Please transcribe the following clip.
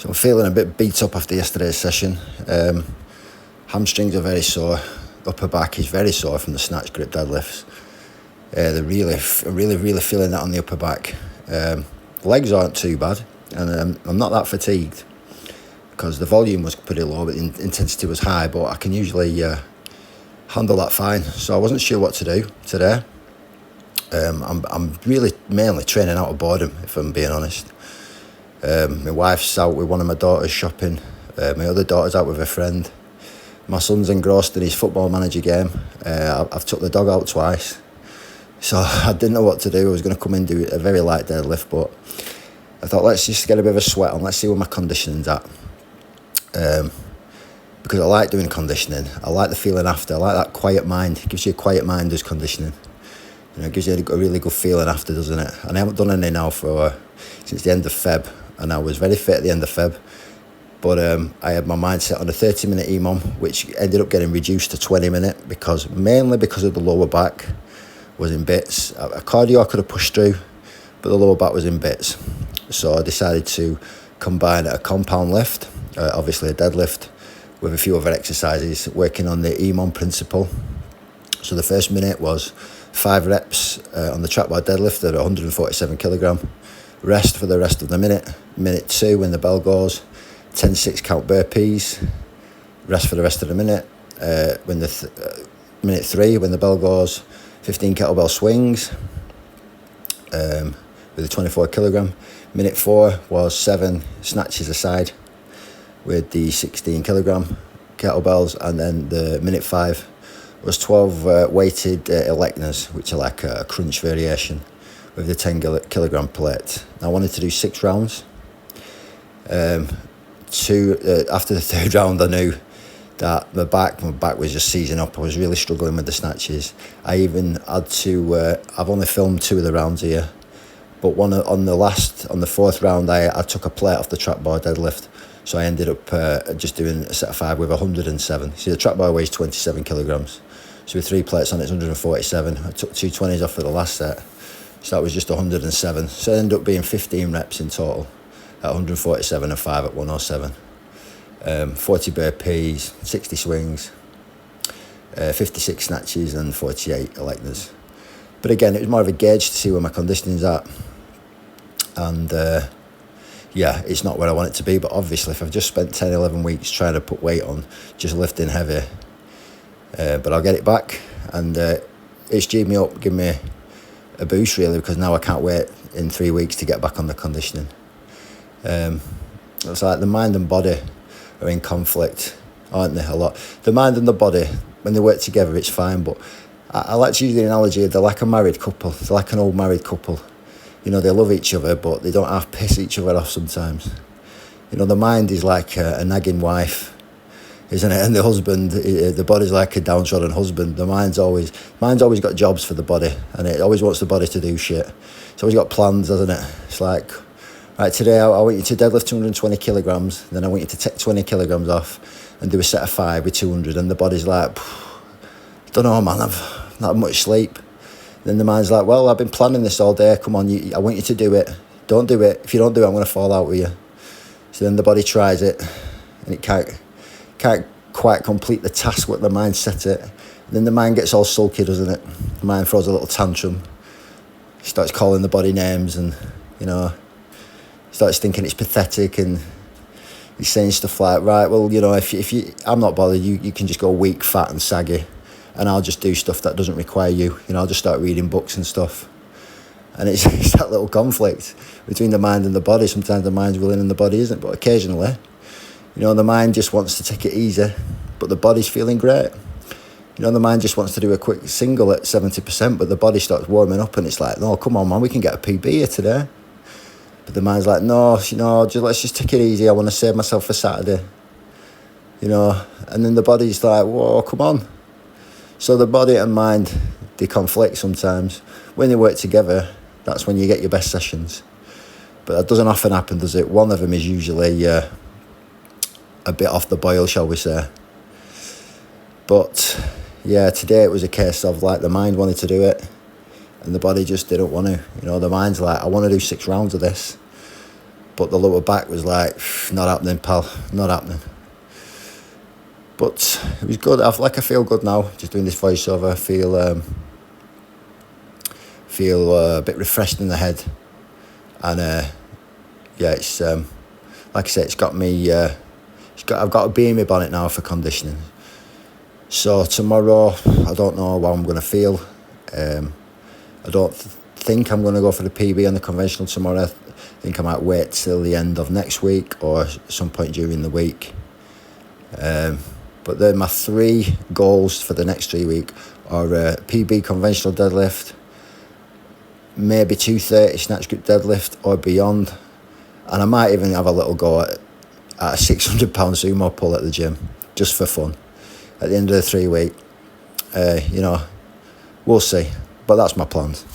So I'm feeling a bit beat up after yesterday's session. Hamstrings are very sore. Upper back is very sore from the snatch grip deadlifts. They're really feeling that on the upper back. Legs aren't too bad, and I'm not that fatigued because the volume was pretty low, but the intensity was high. But I can usually handle that fine. So I wasn't sure what to do today. I'm really mainly training out of boredom, if I'm being honest. My wife's out with one of my daughters shopping. My other daughter's out with a friend. My son's engrossed in his football manager game. I've took the dog out twice. So I didn't know what to do. I was going to come in and do a very light deadlift, but I thought, let's just get a bit of a sweat on. Let's see where my conditioning's at. Because I like doing conditioning. I like the feeling after. I like that quiet mind. It gives you a quiet mind, does conditioning. It gives you a really good feeling after, doesn't it? And I haven't done any now since the end of Feb. And I was very fit at the end of Feb. But I had my mind set on a 30-minute EMOM, which ended up getting reduced to 20-minute mainly because of the lower back was in bits. A cardio I could have pushed through, but the lower back was in bits. So I decided to combine a compound lift, obviously a deadlift, with a few other exercises, working on the EMOM principle. So the first minute was 5 reps on the trap bar deadlift at 147 kilogram. Rest for the rest of the minute. Minute 2 when the bell goes, 10 6-count burpees. Rest for the rest of the minute. Minute 3 when the bell goes, 15 kettlebell swings with a 24 kilogram. Minute 4 was 7 snatches aside with the 16 kilogram kettlebells, and then the minute 5 was 12 weighted electors, which are like a crunch variation with the 10 kilogram plate. I wanted to do 6 rounds. After the third round, I knew that my back was just seizing up. I was really struggling with the snatches. I even had to, I've only filmed 2 of the rounds here, but on the 4th round, I took a plate off the trap bar deadlift. So I ended up just doing a set of 5 with 107. See, the trap bar weighs 27 kilograms. So with 3 plates on it, it's 147. I took 2 20s off for the last set. So that was just 107. So it ended up being 15 reps in total at 147 and 5 at 107. 40 burpees, 60 swings, 56 snatches and 48 electors. But again, it was more of a gauge to see where my conditioning's at. And yeah, it's not where I want it to be. But obviously, if I've just spent 10, 11 weeks trying to put weight on, just lifting heavy, but I'll get it back. And it's G'd me up, give me a boost really, because now I can't wait in 3 weeks to get back on the conditioning. It's like the mind and body are in conflict, aren't they, a lot? The mind and the body, when they work together, it's fine, but I like to use the analogy, they're like a married couple. They're like an old married couple. You know, they love each other, but they don't half piss each other off sometimes. You know, the mind is like a nagging wife, isn't it? And the husband, the body's like a downtrodden husband. The mind's always got jobs for the body, and it always wants the body to do shit. It's always got plans, hasn't it? It's like, right, today I want you to deadlift 220 kilograms, then I want you to take 20 kilograms off and do a set of 5 with 200. And the body's like, don't know, man, I've not had much sleep. Then the mind's like, well, I've been planning this all day. Come on, I want you to do it. Don't do it. If you don't do it, I'm going to fall out with you. So then the body tries it, and it can't quite complete the task what the mind set it. And then the mind gets all sulky, doesn't it? The mind throws a little tantrum. Starts calling the body names, and, you know, starts thinking it's pathetic, and he's saying stuff like, right, well, you know, if you I'm not bothered, you can just go weak, fat and saggy, and I'll just do stuff that doesn't require you. You know, I'll just start reading books and stuff. And it's that little conflict between the mind and the body. Sometimes the mind's willing and the body isn't, but occasionally, you know, the mind just wants to take it easy, but the body's feeling great. You know, the mind just wants to do a quick single at 70%, but the body starts warming up, and it's like, no, come on, man, we can get a PB here today. But the mind's like, no, you know, let's just take it easy. I want to save myself for Saturday. You know, and then the body's like, whoa, come on. So the body and mind, they conflict sometimes. When they work together, that's when you get your best sessions. But that doesn't often happen, does it? One of them is usually a bit off the boil, shall we say. But yeah, today it was a case of like the mind wanted to do it and the body just didn't want to. You know, the mind's like, I want to do 6 rounds of this. but the lower back was like, not happening, pal, not happening. But it was good. I feel good now, just doing this voiceover. I feel a bit refreshed in the head, and it's like I said, it's got me. I've got a bee in my bonnet now for conditioning. So tomorrow, I don't know how I'm going to feel. I don't think I'm going to go for the PB on the conventional tomorrow. I think I might wait till the end of next week or some point during the week. But then my 3 goals for the next 3 weeks are PB conventional deadlift, maybe 230 snatch grip deadlift or beyond, and I might even have a little go at a 600 pound sumo pull at the gym, just for fun. At the end of the 3 week, we'll see. But that's my plans.